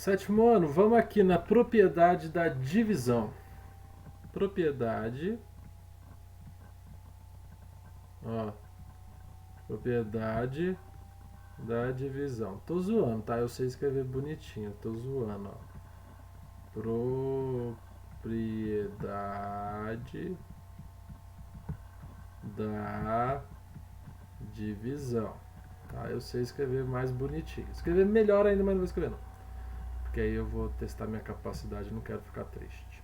Sétimo ano, vamos aqui na propriedade da divisão. Propriedade. Ó, propriedade da divisão. Tô zoando, tá? Eu sei escrever bonitinho. Tô zoando, ó. Propriedade da divisão. Tá? Eu sei escrever mais bonitinho. Escrever melhor ainda, mas não vou escrever não. Porque aí eu vou testar minha capacidade, não quero ficar triste.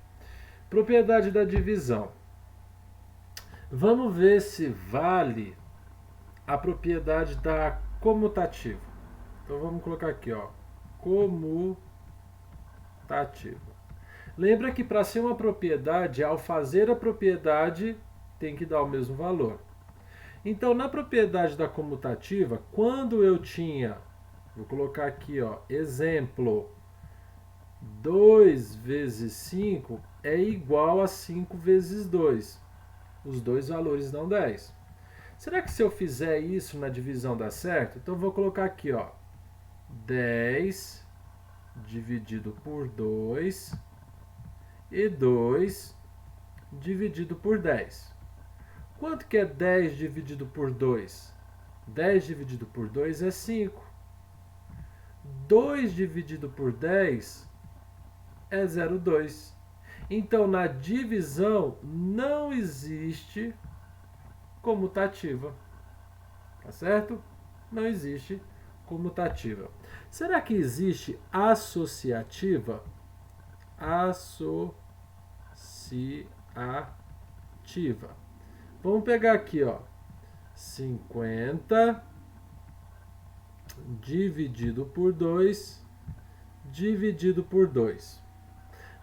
Propriedade da divisão. Vamos ver se vale a propriedade da comutativa. Então vamos colocar aqui, ó, comutativa. Lembra que para ser uma propriedade, ao fazer a propriedade, tem que dar o mesmo valor. Então, na propriedade da comutativa, quando eu tinha, vou colocar aqui, ó, exemplo, 2 vezes 5 é igual a 5 vezes 2. Os dois valores dão 10. Será que se eu fizer isso na divisão dá certo? Então vou colocar aqui, ó, 10 dividido por 2 e 2 dividido por 10. Quanto que é 10 dividido por 2? 10 dividido por 2 é 5. 2 dividido por 10 é 0,2. Então, na divisão não existe comutativa. Tá certo? Não existe comutativa. Será que existe associativa? Associativa. Vamos pegar aqui, ó. 50 dividido por 2 dividido por 2.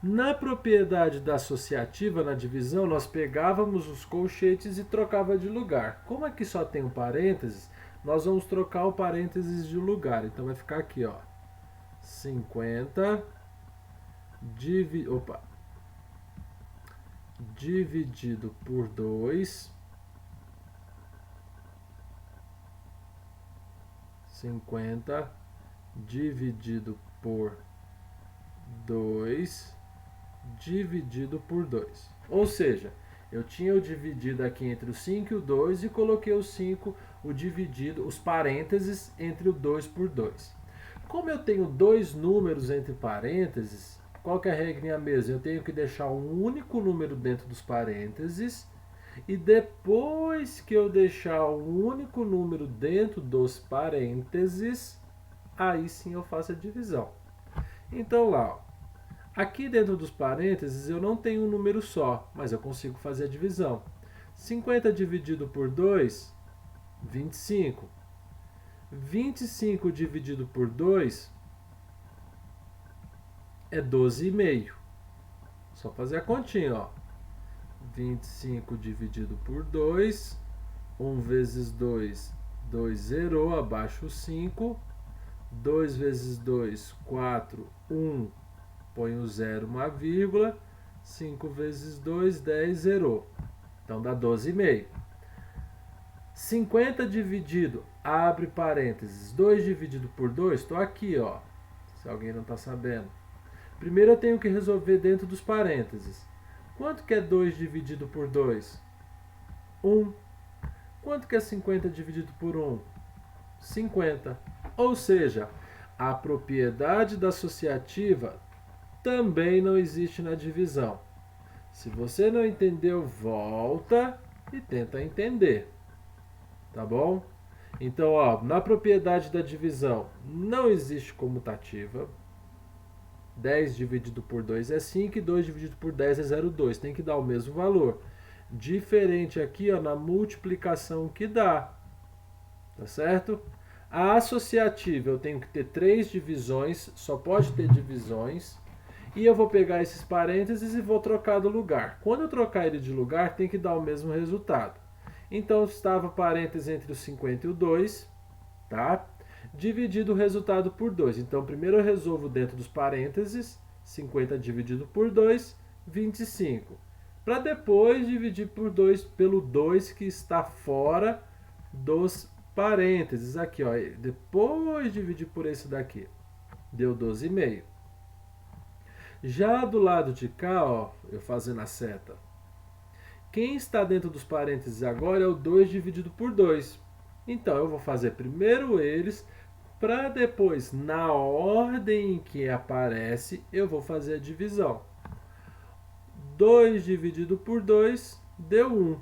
Na propriedade da associativa, na divisão, nós pegávamos os colchetes e trocava de lugar. Como aqui só tem um parênteses, nós vamos trocar o parênteses de lugar. Então vai ficar aqui, ó, 50 dividido por 2, 50 dividido por 2 dividido por 2. Ou seja, eu tinha o dividido aqui entre o 5 e o 2 e coloquei o 5, o dividido, os parênteses entre o 2 por 2. Como eu tenho dois números entre parênteses, qual que é a regrinha mesmo? Eu tenho que deixar um único número dentro dos parênteses e depois que eu deixar um único número dentro dos parênteses, aí sim eu faço a divisão. Então lá, ó, aqui dentro dos parênteses eu não tenho um número só, mas eu consigo fazer a divisão. 50 dividido por 2, 25. 25 dividido por 2 é 12,5. Só fazer a continha, ó. 25 dividido por 2, 1 vezes 2, 2 zerou, abaixo o 5. 2 vezes 2, 4, 1, põe o 0, uma vírgula. 5 vezes 2, 10, zerou. Então dá 12,5. 50 dividido, abre parênteses, 2 dividido por 2, estou aqui, ó, se alguém não está sabendo. Primeiro eu tenho que resolver dentro dos parênteses. Quanto que é 2 dividido por 2? 1. Quanto que é 50 dividido por 1? 50. Ou seja, a propriedade da associativa também não existe na divisão. Se você não entendeu, volta e tenta entender. Tá bom? Então, ó, na propriedade da divisão não existe comutativa. 10 dividido por 2 é 5 e 2 dividido por 10 é 0,2. Tem que dar o mesmo valor. Diferente aqui, ó, na multiplicação que dá. Tá certo? A associativa eu tenho que ter 3 divisões, só pode ter divisões. E eu vou pegar esses parênteses e vou trocar do lugar. Quando eu trocar ele de lugar, tem que dar o mesmo resultado. Então, estava parênteses entre o 50 e o 2, tá? Dividido o resultado por 2. Então, primeiro eu resolvo dentro dos parênteses, 50 dividido por 2, 25. Para depois dividir por 2 pelo 2 que está fora dos parênteses. Aqui, ó, depois dividir por esse daqui, deu 12,5. Já do lado de cá, ó, eu fazendo a seta, quem está dentro dos parênteses agora é o 2 dividido por 2. Então eu vou fazer primeiro eles, para depois, na ordem em que aparece, eu vou fazer a divisão. 2 dividido por 2 deu 1.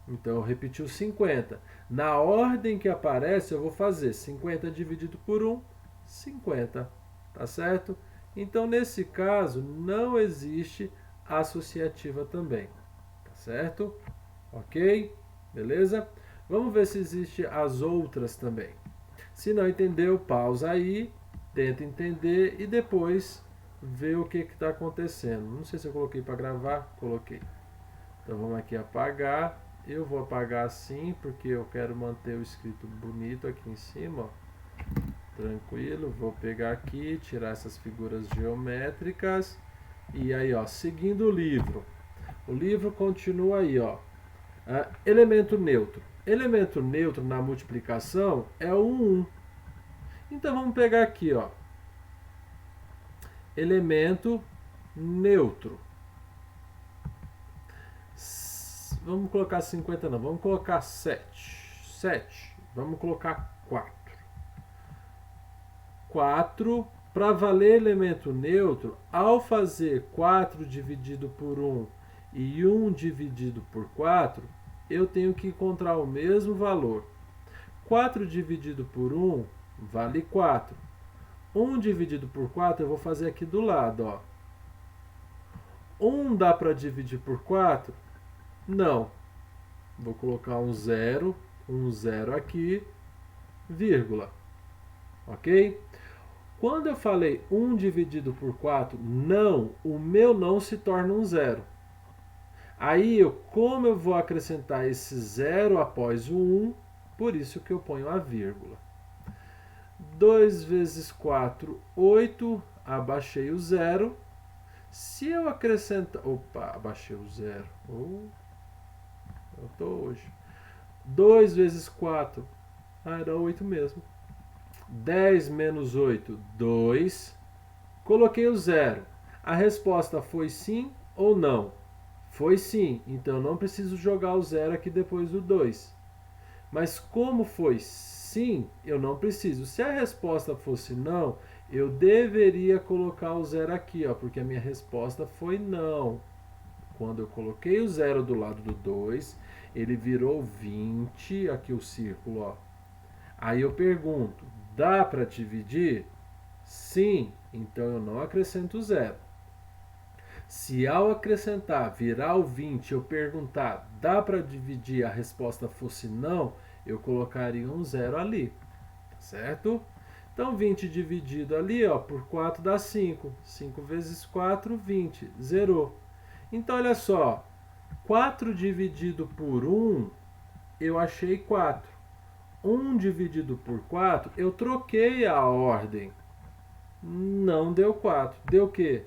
Então eu repeti o 50. Na ordem que aparece, eu vou fazer 50 dividido por 1, 50. Tá certo? Então, nesse caso, não existe associativa também. Tá certo? Ok? Beleza? Vamos ver se existe as outras também. Se não entendeu, pausa aí, tenta entender e depois vê o que está acontecendo. Não sei se eu coloquei para gravar, coloquei. Então vamos aqui apagar. Eu vou apagar assim porque eu quero manter o escrito bonito aqui em cima. Ó. Tranquilo, vou pegar aqui, tirar essas figuras geométricas. E aí, ó, seguindo o livro. O livro continua aí, ó. Elemento neutro. Elemento neutro na multiplicação é o 1. Então vamos pegar aqui, ó. Elemento neutro. Vamos colocar 50 não, vamos colocar 7. 7. Vamos colocar 4. 4, para valer elemento neutro, ao fazer 4 dividido por 1 e 1 dividido por 4, eu tenho que encontrar o mesmo valor. 4 dividido por 1 vale 4. 1 dividido por 4 eu vou fazer aqui do lado, ó. 1 dá para dividir por 4? Não. Vou colocar um zero aqui, vírgula. Ok? Quando eu falei 1 dividido por 4, não, o meu não se torna um zero. Aí, como eu vou acrescentar esse zero após o 1, por isso que eu ponho a vírgula. 2 vezes 4, 8, abaixei o zero. Se eu acrescentar... Opa, abaixei o zero. Eu tô hoje. 2 vezes 4, era 8 mesmo. 10 menos 8, 2. Coloquei o zero. A resposta foi sim ou não? Foi sim, então não preciso jogar o zero aqui depois do 2. Mas como foi sim, eu não preciso. Se a resposta fosse não, eu deveria colocar o zero aqui, ó, porque a minha resposta foi não. Quando eu coloquei o zero do lado do 2, ele virou 20, aqui o círculo, ó. Aí eu pergunto, dá para dividir? Sim, então eu não acrescento zero. Se ao acrescentar virar o 20 eu perguntar, dá para dividir, a resposta fosse não, eu colocaria um zero ali, certo? Então 20 dividido ali, ó, por 4 dá 5. 5 vezes 4, 20. Zerou. Então olha só, 4 dividido por 1, eu achei 4. 1 dividido por 4, eu troquei a ordem. Não deu 4. Deu o quê?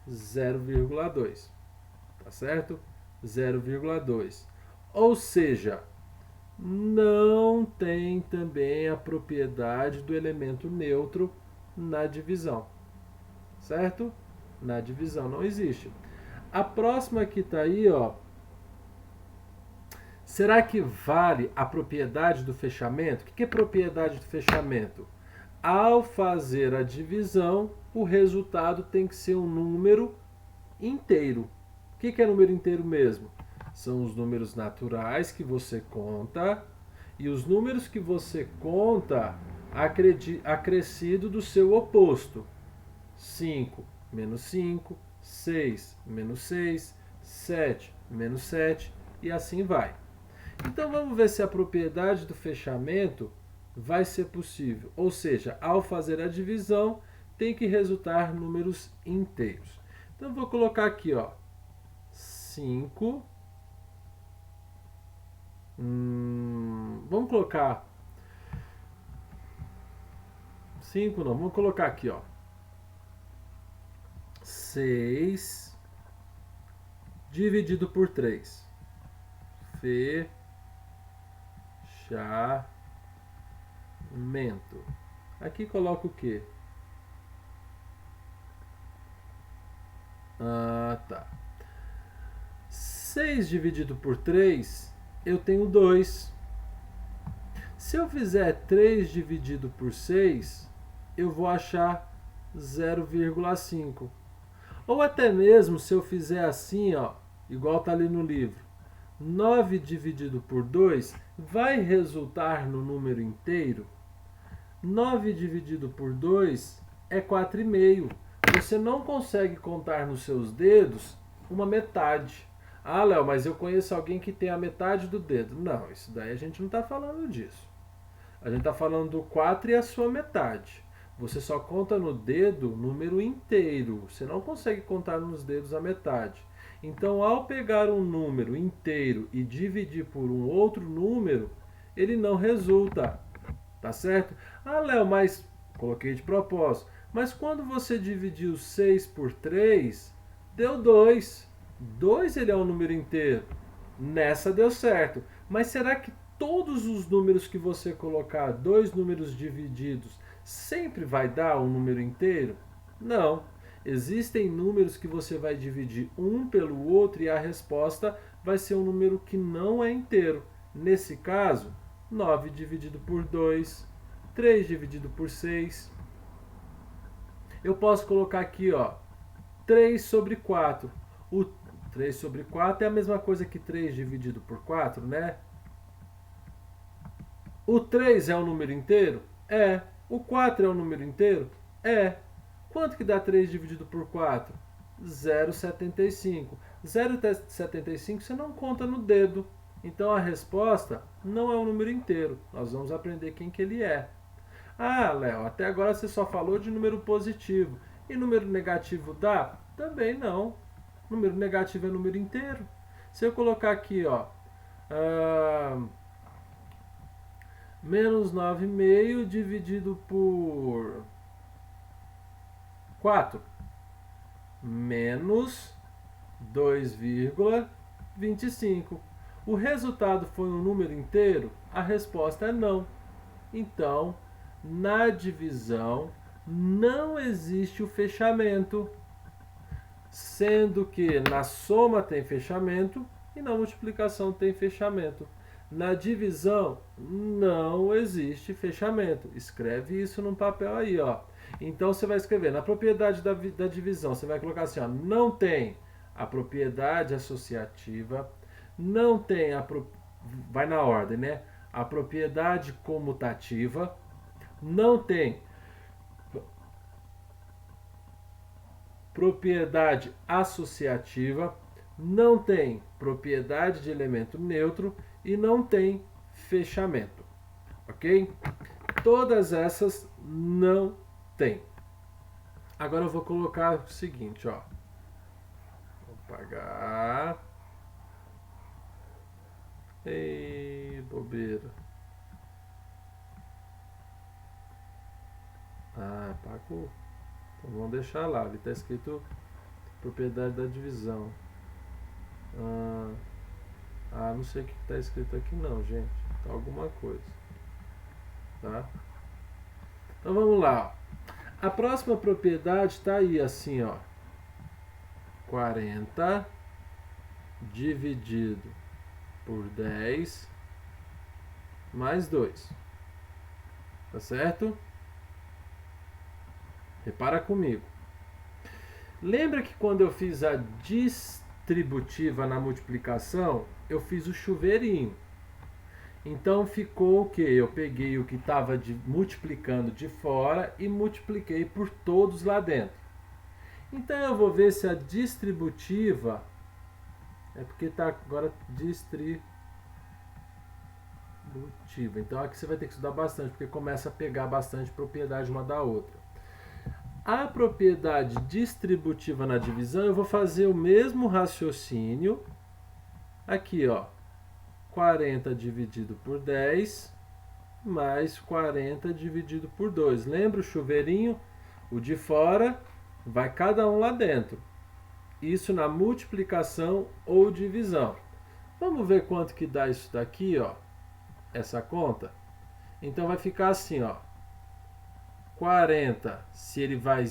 0,2. Tá certo? 0,2. Ou seja, não tem também a propriedade do elemento neutro na divisão. Certo? Na divisão não existe. A próxima que está aí, ó. Será que vale a propriedade do fechamento? O que é propriedade do fechamento? Ao fazer a divisão, o resultado tem que ser um número inteiro. O que é número inteiro mesmo? São os números naturais que você conta e os números que você conta acrescido do seu oposto. 5 menos 5, 6 menos 6, 7 menos 7 e assim vai. Então vamos ver se a propriedade do fechamento vai ser possível. Ou seja, ao fazer a divisão, tem que resultar números inteiros. Então vou colocar aqui, ó, 5. Vamos colocar 5 não, vamos colocar aqui, ó, 6 dividido por 3. Fechamento. Aqui coloca o quê? Ah, tá. 6 dividido por 3, eu tenho 2. Se eu fizer 3 dividido por 6, eu vou achar 0,5. Ou até mesmo se eu fizer assim, ó, igual está ali no livro, 9 dividido por 2 vai resultar no número inteiro? 9 dividido por 2 é 4,5. Você não consegue contar nos seus dedos uma metade. Ah, Léo, mas eu conheço alguém que tem a metade do dedo. Não, isso daí a gente não está falando disso. A gente está falando do 4 e a sua metade. Você só conta no dedo o número inteiro. Você não consegue contar nos dedos a metade. Então, ao pegar um número inteiro e dividir por um outro número, ele não resulta. Tá certo? Ah, Léo, mas coloquei de propósito. Mas quando você dividiu 6 por 3, deu 2. 2 ele é um número inteiro. Nessa deu certo. Mas será que todos os números que você colocar, dois números divididos, sempre vai dar um número inteiro? Não. Existem números que você vai dividir um pelo outro e a resposta vai ser um número que não é inteiro. Nesse caso, 9 dividido por 2, 3 dividido por 6. Eu posso colocar aqui, ó, 3 sobre 4. O 3 sobre 4 é a mesma coisa que 3 dividido por 4, né? O 3 é um número inteiro? É. O 4 é um número inteiro? É. Quanto que dá 3 dividido por 4? 0,75. 0,75 você não conta no dedo. Então a resposta não é um número inteiro. Nós vamos aprender quem que ele é. Ah, Léo, até agora você só falou de número positivo. E número negativo dá? Também não. Número negativo é número inteiro. Se eu colocar aqui, ó, menos 9,5 dividido por 4, menos 2,25. O resultado foi um número inteiro? A resposta é não. Então, na divisão não existe o fechamento, sendo que na soma tem fechamento e na multiplicação tem fechamento. Na divisão não existe fechamento. Escreve isso num papel aí, ó. Então você vai escrever na propriedade da divisão, você vai colocar assim, ó, não tem a propriedade associativa, não tem vai na ordem, né? A propriedade comutativa, não tem propriedade associativa, não tem propriedade de elemento neutro e não tem fechamento, ok? Todas essas não tem. Agora eu vou colocar o seguinte, ó. Vou apagar. Ei, bobeira. Ah, apagou. Então vamos deixar lá. Ali está escrito propriedade da divisão. Não sei o que está escrito aqui não, gente. Tá alguma coisa. Tá? Então vamos lá. A próxima propriedade está aí assim, ó. 40 dividido por 10 mais 2. Tá certo? Repara comigo. Lembra que quando eu fiz a distributiva na multiplicação, eu fiz o chuveirinho. Então ficou o que? Eu peguei o que estava multiplicando de fora e multipliquei por todos lá dentro. Então eu vou ver se a distributiva, é porque está agora distributiva. Então aqui você vai ter que estudar bastante, porque começa a pegar bastante propriedade uma da outra. A propriedade distributiva na divisão, eu vou fazer o mesmo raciocínio. Aqui, ó, 40 dividido por 10 mais 40 dividido por 2. Lembra o chuveirinho? O de fora vai cada um lá dentro. Isso na multiplicação ou divisão. Vamos ver quanto que dá isso daqui, ó. Essa conta. Então vai ficar assim, ó. 40, se ele vai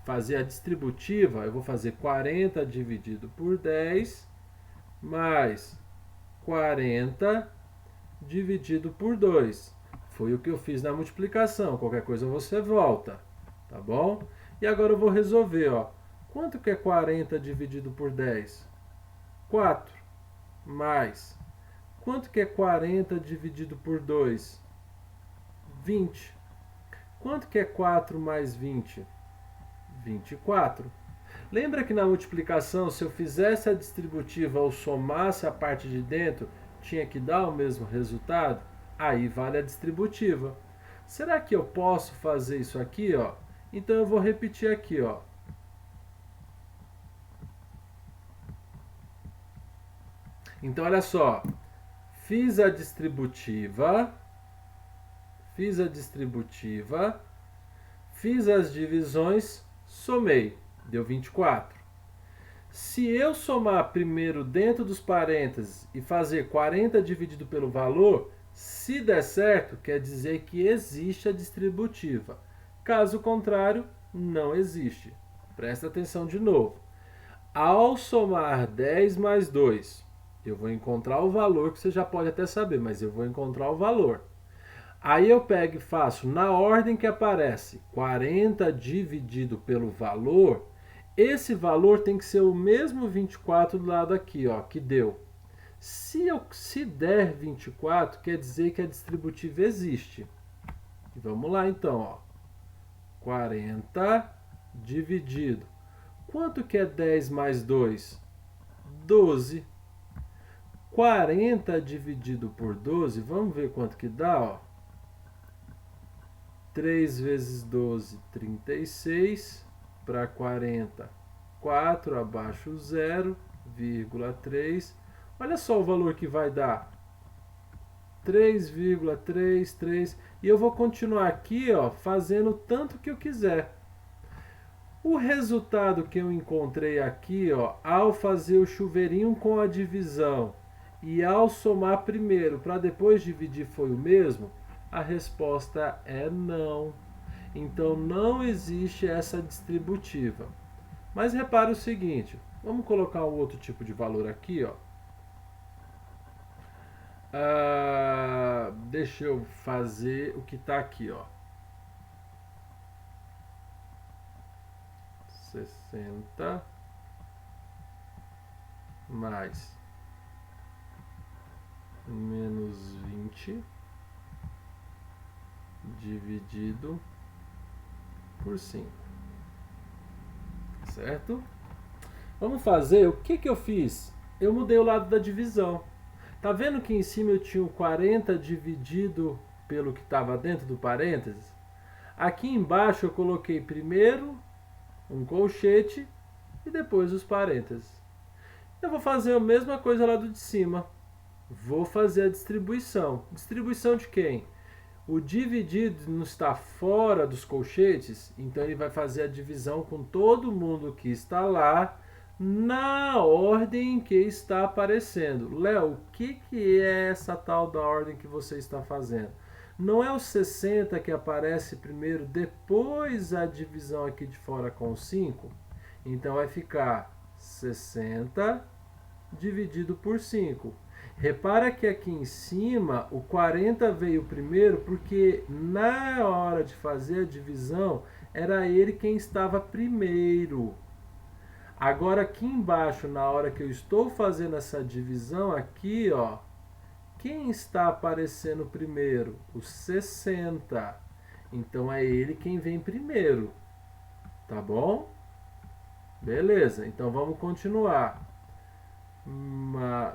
fazer a distributiva, eu vou fazer 40 dividido por 10 mais 40 dividido por 2. Foi o que eu fiz na multiplicação. Qualquer coisa você volta, tá bom? E agora eu vou resolver, ó. Quanto que é 40 dividido por 10? 4. Mais. Quanto que é 40 dividido por 2? 20. Quanto que é 4 mais 20? 24. Lembra que na multiplicação, se eu fizesse a distributiva ou somasse a parte de dentro, tinha que dar o mesmo resultado? Aí vale a distributiva. Será que eu posso fazer isso aqui, ó? Então eu vou repetir aqui, ó. Então olha só, fiz a distributiva, fiz as divisões, somei, deu 24. Se eu somar primeiro dentro dos parênteses e fazer 40 dividido pelo valor, se der certo, quer dizer que existe a distributiva. Caso contrário, não existe. Presta atenção de novo. Ao somar 10 mais 2, eu vou encontrar o valor, que você já pode até saber, mas eu vou encontrar o valor. Aí eu pego e faço na ordem que aparece 40 dividido pelo valor. Esse valor tem que ser o mesmo 24 do lado aqui, ó, que deu. Se der 24, quer dizer que a distributiva existe. Vamos lá então, ó. 40 dividido. Quanto que é 10 mais 2? 12. 40 dividido por 12, vamos ver quanto que dá, ó. 3 vezes 12, 36, para 40, 4 abaixo 0,3. Olha só o valor que vai dar. 3,33. E eu vou continuar aqui, ó, fazendo tanto que eu quiser. O resultado que eu encontrei aqui, ó, ao fazer o chuveirinho com a divisão e ao somar primeiro para depois dividir foi o mesmo? A resposta é não. Então não existe essa distributiva. Mas repare o seguinte, vamos colocar um outro tipo de valor aqui, ó. Deixa eu fazer o que está aqui, ó. 60 mais menos 20 dividido por 5. Certo? Vamos fazer, o que eu fiz? Eu mudei o lado da divisão. Tá vendo que em cima eu tinha o 40 dividido pelo que estava dentro do parênteses? Aqui embaixo eu coloquei primeiro um colchete e depois os parênteses. Eu vou fazer a mesma coisa lá do de cima. Vou fazer a distribuição. Distribuição de quem? O dividido não está fora dos colchetes, então ele vai fazer a divisão com todo mundo que está lá na ordem que está aparecendo. Léo, o que é essa tal da ordem que você está fazendo? Não é o 60 que aparece primeiro, depois a divisão aqui de fora com 5? Então vai ficar 60 dividido por 5. Repara que aqui em cima o 40 veio primeiro porque na hora de fazer a divisão era ele quem estava primeiro. Agora aqui embaixo, na hora que eu estou fazendo essa divisão aqui, ó, quem está aparecendo primeiro? O 60. Então é ele quem vem primeiro. Tá bom? Beleza, então vamos continuar.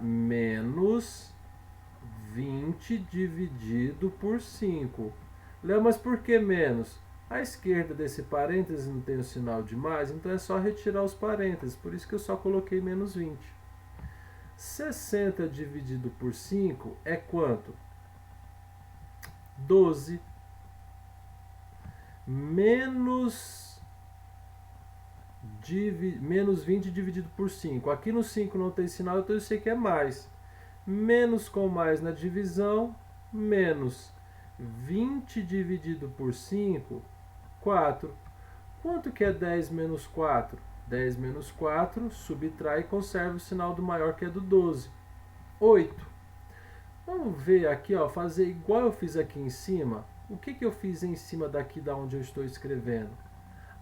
Menos 20 dividido por 5. Léo, mas por que menos? À esquerda desse parênteses não tem o sinal de mais, então é só retirar os parênteses, por isso que eu só coloquei menos 20. 60 dividido por 5 é quanto? 12. Menos 20 dividido por 5. Aqui no 5 não tem sinal, então eu sei que é mais. Menos com mais na divisão, menos 20 dividido por 5, 4. Quanto que é 10 menos 4? 10 menos 4, subtrai e conserva o sinal do maior, que é do 12. 8. Vamos ver aqui, ó, fazer igual eu fiz aqui em cima. O que eu fiz em cima daqui da onde eu estou escrevendo?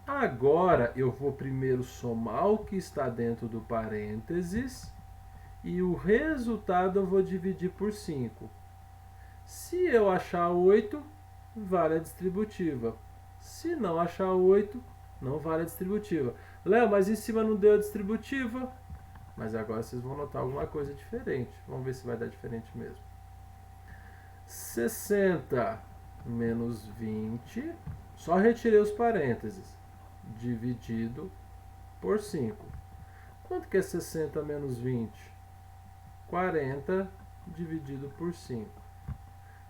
Agora eu vou primeiro somar o que está dentro do parênteses e o resultado eu vou dividir por 5. Se eu achar 8, vale a distributiva. Se não achar 8, não vale a distributiva. Léo, mas em cima não deu a distributiva? Mas agora vocês vão notar alguma coisa diferente. Vamos ver se vai dar diferente mesmo. 60 menos 20, só retirei os parênteses, dividido por 5. Quanto que é 60 menos 20? 40 dividido por 5.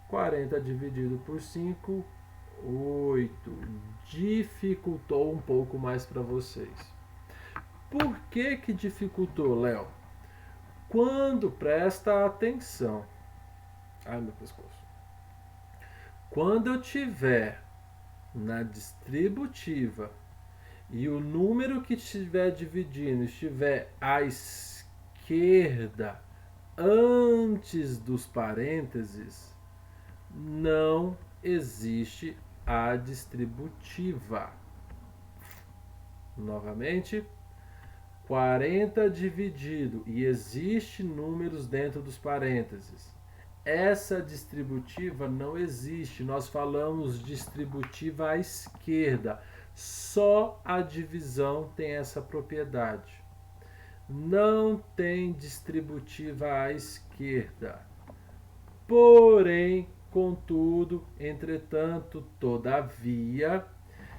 40 dividido por 5, 8. Dificultou um pouco mais para vocês. Por que que dificultou, Léo? Quando, presta atenção. Ai, meu pescoço. Quando eu tiver na distributiva e o número que estiver dividindo estiver à esquerda antes dos parênteses, não existe a distributiva. Novamente, 40 dividido e existe números dentro dos parênteses. Essa distributiva não existe. Nós falamos distributiva à esquerda. Só a divisão tem essa propriedade. Não tem distributiva à esquerda. Porém, contudo, entretanto, todavia,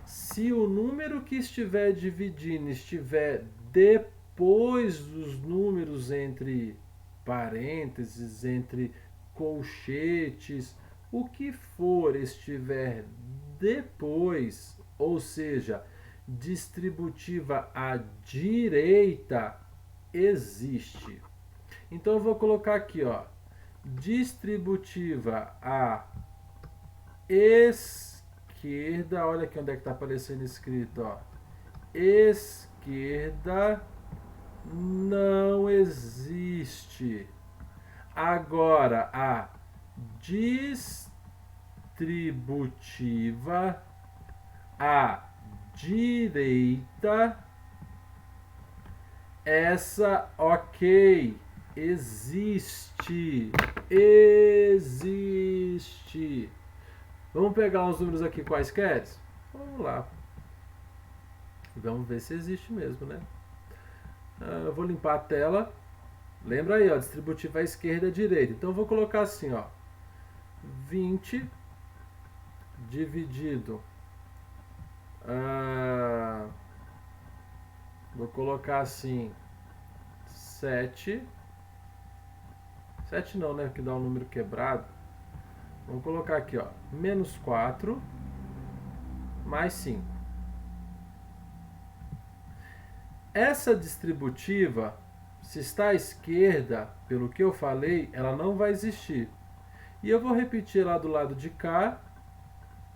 se o número que estiver dividindo estiver depois dos números entre parênteses, entre colchetes, o que for estiver depois, ou seja, distributiva à direita, existe. Então eu vou colocar aqui, ó, distributiva à esquerda, olha aqui onde é que está aparecendo escrito, ó, esquerda não existe. Agora, a distributiva à direita, essa, ok, existe. Existe. Vamos pegar uns números aqui quaisquer? Vamos lá. Vamos ver se existe mesmo, né? Eu vou limpar a tela. Lembra aí, ó, distributiva à esquerda e à direita. Então eu vou colocar assim, ó, 20 dividido, vou colocar assim, 7 não, né, que dá um número quebrado. Vamos colocar aqui, ó, menos 4 mais 5. Essa distributiva, se está à esquerda, pelo que eu falei, ela não vai existir. E eu vou repetir lá do lado de cá,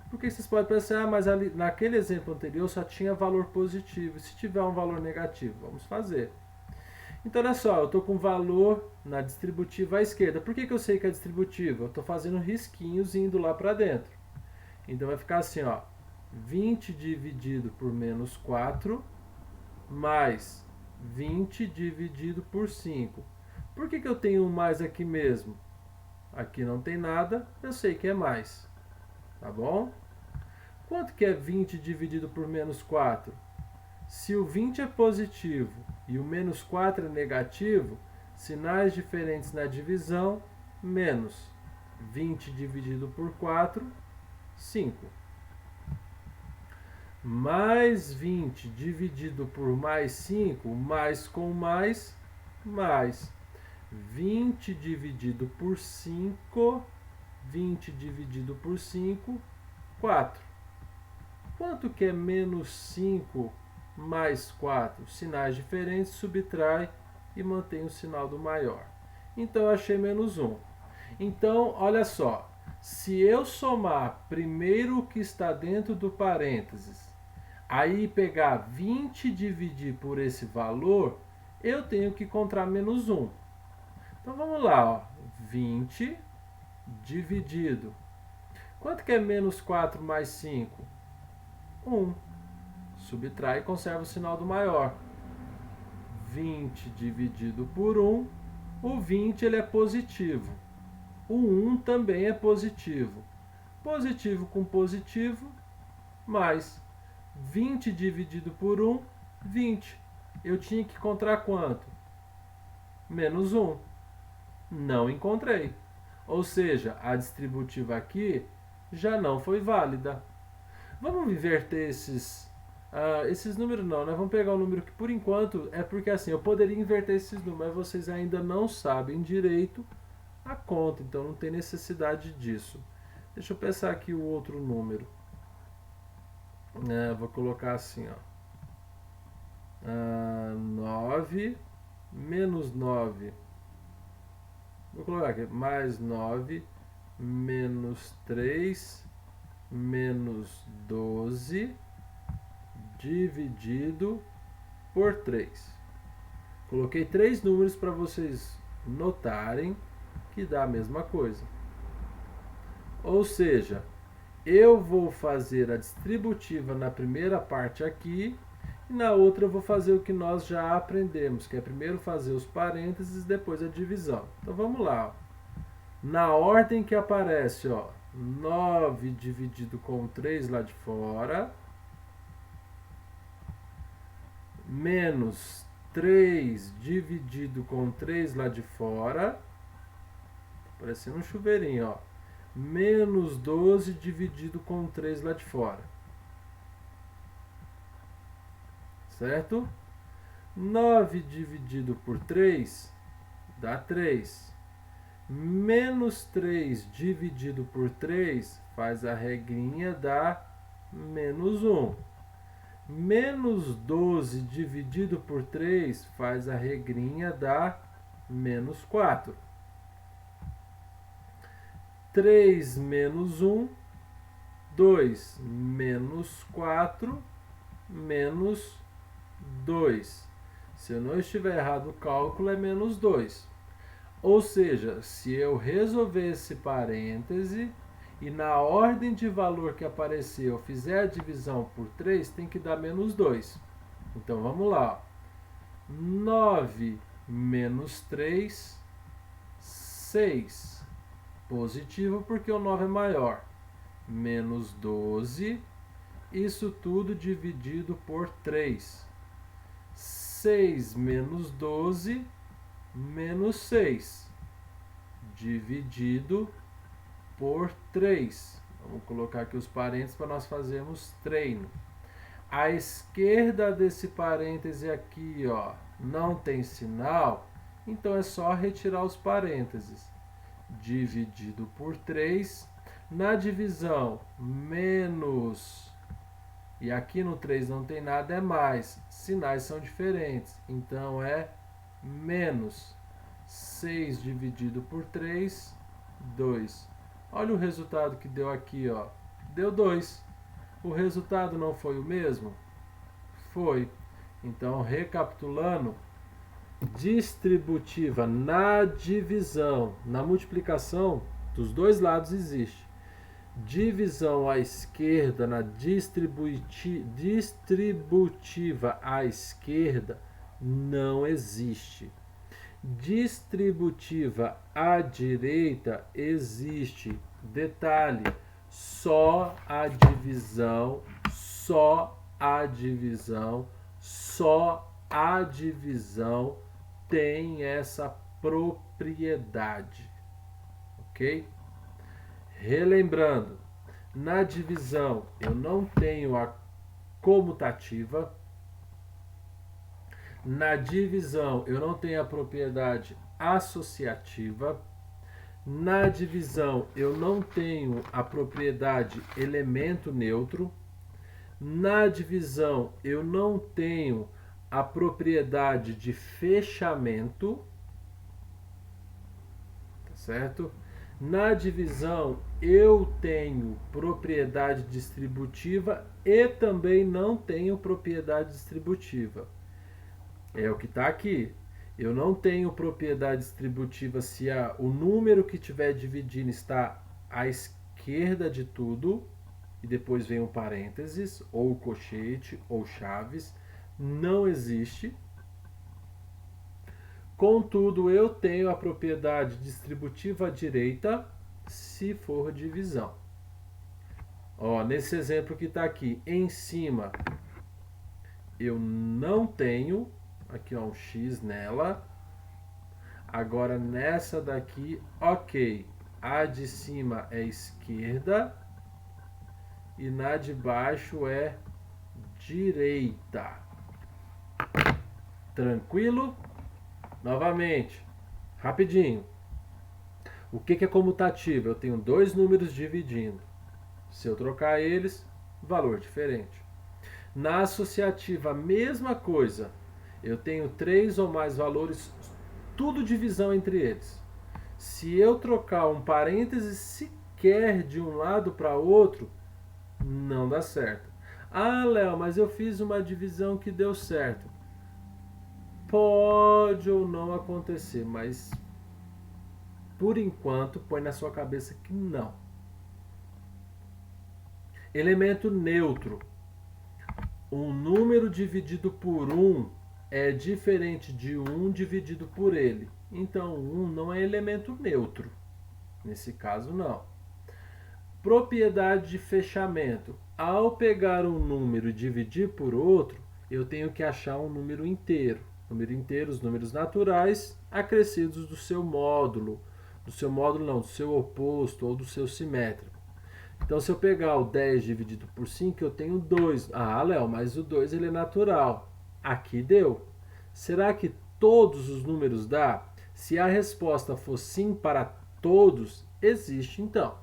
porque vocês podem pensar, mas ali, naquele exemplo anterior só tinha valor positivo. E se tiver um valor negativo, vamos fazer. Então, olha só, eu estou com valor na distributiva à esquerda. Por que eu sei que é distributiva? Eu estou fazendo risquinhos indo lá para dentro. Então, vai ficar assim, ó, 20 dividido por menos 4, mais 20 dividido por 5. Por que eu tenho um mais aqui mesmo? Aqui não tem nada, eu sei que é mais. Tá bom? Quanto que é 20 dividido por menos 4? Se o 20 é positivo e o menos 4 é negativo, sinais diferentes na divisão, menos 20 dividido por 4, 5. Mais 20 dividido por mais 5, mais com mais, mais. 20 dividido por 5, 20 dividido por 5, 4. Quanto que é menos 5 mais 4? Sinais diferentes, subtrai e mantém o sinal do maior. Então eu achei menos 1. Então, olha só, se eu somar primeiro o que está dentro do parênteses, Aí pegar 20 e dividir por esse valor, eu tenho que encontrar menos 1. Então vamos lá, ó. 20 dividido. Quanto que é menos 4 mais 5? 1. Subtrai e conserva o sinal do maior. 20 dividido por 1. O 20 ele é positivo. O 1 também é positivo. Positivo com positivo, mais 20 dividido por 1, 20. Eu tinha que encontrar quanto? Menos 1. Não encontrei. Ou seja, a distributiva aqui já não foi válida. Vamos inverter esses números não, né? Vamos pegar o número que por enquanto é porque assim, eu poderia inverter esses números, mas vocês ainda não sabem direito a conta, então não tem necessidade disso. Deixa eu pensar aqui o outro número. Vou colocar assim, ó. 9 menos 9. Vou colocar aqui, mais 9 menos 3 menos 12 dividido por 3. Coloquei 3 números para vocês notarem que dá a mesma coisa. Ou seja, eu vou fazer a distributiva na primeira parte aqui e na outra eu vou fazer o que nós já aprendemos, que é primeiro fazer os parênteses e depois a divisão. Então vamos lá. Ó. Na ordem que aparece, ó, 9 dividido com 3 lá de fora, menos 3 dividido com 3 lá de fora, parecendo um chuveirinho, ó, menos 12 dividido com 3 lá de fora. Certo? 9 dividido por 3 dá 3. Menos 3 dividido por 3 faz a regrinha dá menos 1. Menos 12 dividido por 3 faz a regrinha dá menos 4. 3 menos 1, 2 menos 4, menos 2. Se eu não estiver errado o cálculo, é menos 2. Ou seja, se eu resolver esse parêntese e na ordem de valor que apareceu eu fizer a divisão por 3, tem que dar menos 2. Então vamos lá. 9 menos 3, 6. Positivo porque o 9 é maior. Menos 12. Isso tudo dividido por 3. 6 menos 12, menos 6. Dividido por 3. Vamos colocar aqui os parênteses para nós fazermos treino. À esquerda desse parêntese aqui, ó, não tem sinal, então é só retirar os parênteses. Dividido por 3. Na divisão, menos. E aqui no 3 não tem nada, é mais. Sinais são diferentes. Então é menos. 6 dividido por 3, 2. Olha o resultado que deu aqui, ó. Deu 2. O resultado não foi o mesmo? Foi. Então, recapitulando, distributiva na divisão, na multiplicação, dos dois lados existe. Divisão à esquerda, na distributiva à esquerda, não existe. Distributiva à direita existe. Detalhe, só a divisão tem essa propriedade, ok? Relembrando, na divisão eu não tenho a comutativa, na divisão eu não tenho a propriedade associativa, na divisão eu não tenho a propriedade elemento neutro, na divisão eu não tenho a propriedade de fechamento, tá certo? Na divisão, eu tenho propriedade distributiva e também não tenho propriedade distributiva. É o que está aqui. Eu não tenho propriedade distributiva se o número que estiver dividindo está à esquerda de tudo, e depois vem um parênteses, ou colchete, ou chaves. Não existe. Contudo, eu tenho a propriedade distributiva à direita se for divisão. Ó, nesse exemplo que está aqui, em cima, eu não tenho, aqui ó, um X nela. Agora nessa daqui, ok, a de cima é esquerda e na de baixo é direita. Tranquilo? Novamente, rapidinho. O que é comutativo? Eu tenho dois números dividindo. Se eu trocar eles, valor diferente. Na associativa, a mesma coisa. Eu tenho 3 ou mais valores, tudo divisão entre eles. Se eu trocar um parêntese sequer de um lado para outro, não dá certo. Ah, Léo, mas eu fiz uma divisão que deu certo. Pode ou não acontecer, mas por enquanto põe na sua cabeça que não. Elemento neutro. Um número dividido por 1 é diferente de 1 dividido por ele. Então, 1 não é elemento neutro. Nesse caso, não. Propriedade de fechamento. Ao pegar um número e dividir por outro, eu tenho que achar um número inteiro. Número inteiro, os números naturais, acrescidos do seu módulo. Do seu módulo não, do seu oposto ou do seu simétrico. Então, se eu pegar o 10 dividido por 5, eu tenho 2. Ah, Léo, mas o 2 ele é natural. Aqui deu. Será que todos os números dá? Se a resposta for sim para todos, existe então.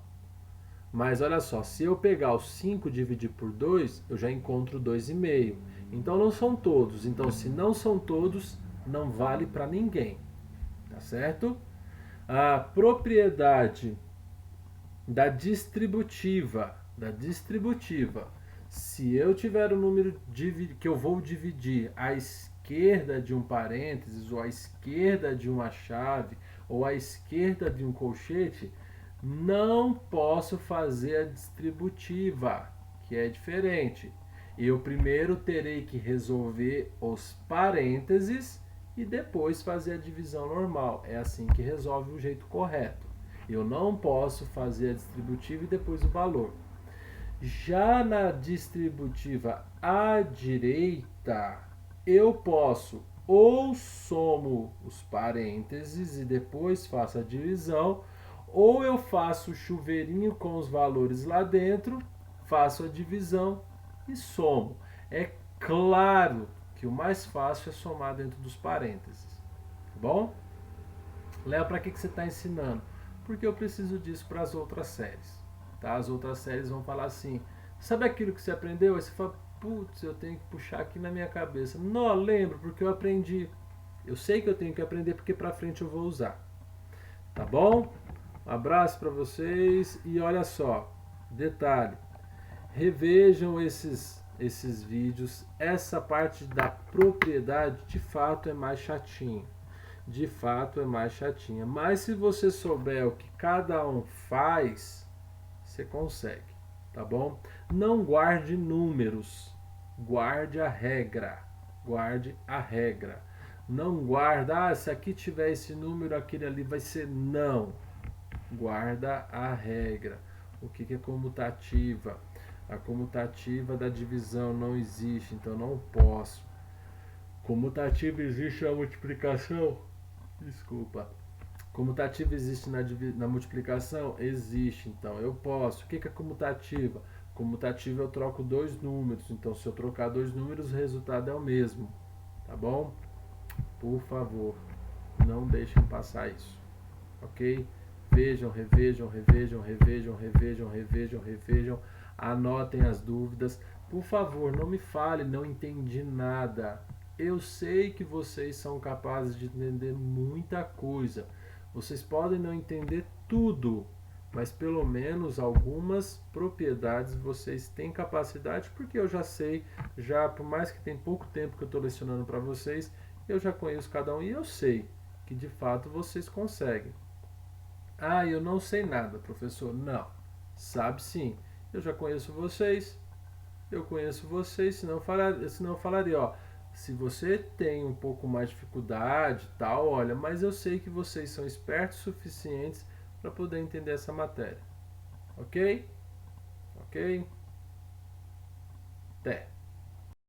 Mas olha só, se eu pegar o 5 e dividir por 2, eu já encontro 2,5. Então não são todos. Então se não são todos, não vale para ninguém. Tá certo? A propriedade da distributiva. Se eu tiver um número que eu vou dividir à esquerda de um parênteses, ou à esquerda de uma chave, ou à esquerda de um colchete, não posso fazer a distributiva, que é diferente. Eu primeiro terei que resolver os parênteses e depois fazer a divisão normal. É assim que resolve o jeito correto. Eu não posso fazer a distributiva e depois o valor. Já na distributiva à direita, eu posso ou somo os parênteses e depois faço a divisão, ou eu faço o chuveirinho com os valores lá dentro, faço a divisão e somo. É claro que o mais fácil é somar dentro dos parênteses. Tá bom? Léo, para que você está ensinando? Porque eu preciso disso para as outras séries. Tá? As outras séries vão falar assim, sabe aquilo que você aprendeu? Aí você fala, putz, eu tenho que puxar aqui na minha cabeça. Não, lembro, porque eu aprendi. Eu sei que eu tenho que aprender porque para frente eu vou usar. Tá bom? Um abraço para vocês e olha só, detalhe, revejam esses vídeos. Essa parte da propriedade de fato é mais chatinha. De fato é mais chatinha. Mas se você souber o que cada um faz, você consegue, tá bom? Não guarde números, guarde a regra. Guarde a regra. Não guarda, se aqui tiver esse número, aquele ali vai ser não. Guarda a regra. O que é comutativa? A comutativa da divisão não existe, então não posso. Comutativa existe a multiplicação? Desculpa. Comutativa existe na multiplicação? Existe, então eu posso. O que é comutativa? Comutativa eu troco dois números, então se eu trocar dois números o resultado é o mesmo, tá bom? Por favor, não deixem passar isso, ok? Vejam, revejam, revejam, revejam, revejam, revejam, revejam, anotem as dúvidas. Por favor, não me fale, não entendi nada. Eu sei que vocês são capazes de entender muita coisa. Vocês podem não entender tudo, mas pelo menos algumas propriedades vocês têm capacidade, porque eu já sei, já por mais que tem pouco tempo que eu estou lecionando para vocês, eu já conheço cada um e eu sei que de fato vocês conseguem. Ah, eu não sei nada, professor. Não, sabe sim. Eu já conheço vocês, eu conheço vocês, senão eu falaria, ó, se você tem um pouco mais de dificuldade, tal, olha, mas eu sei que vocês são espertos suficientes para poder entender essa matéria. Ok? Ok? Até.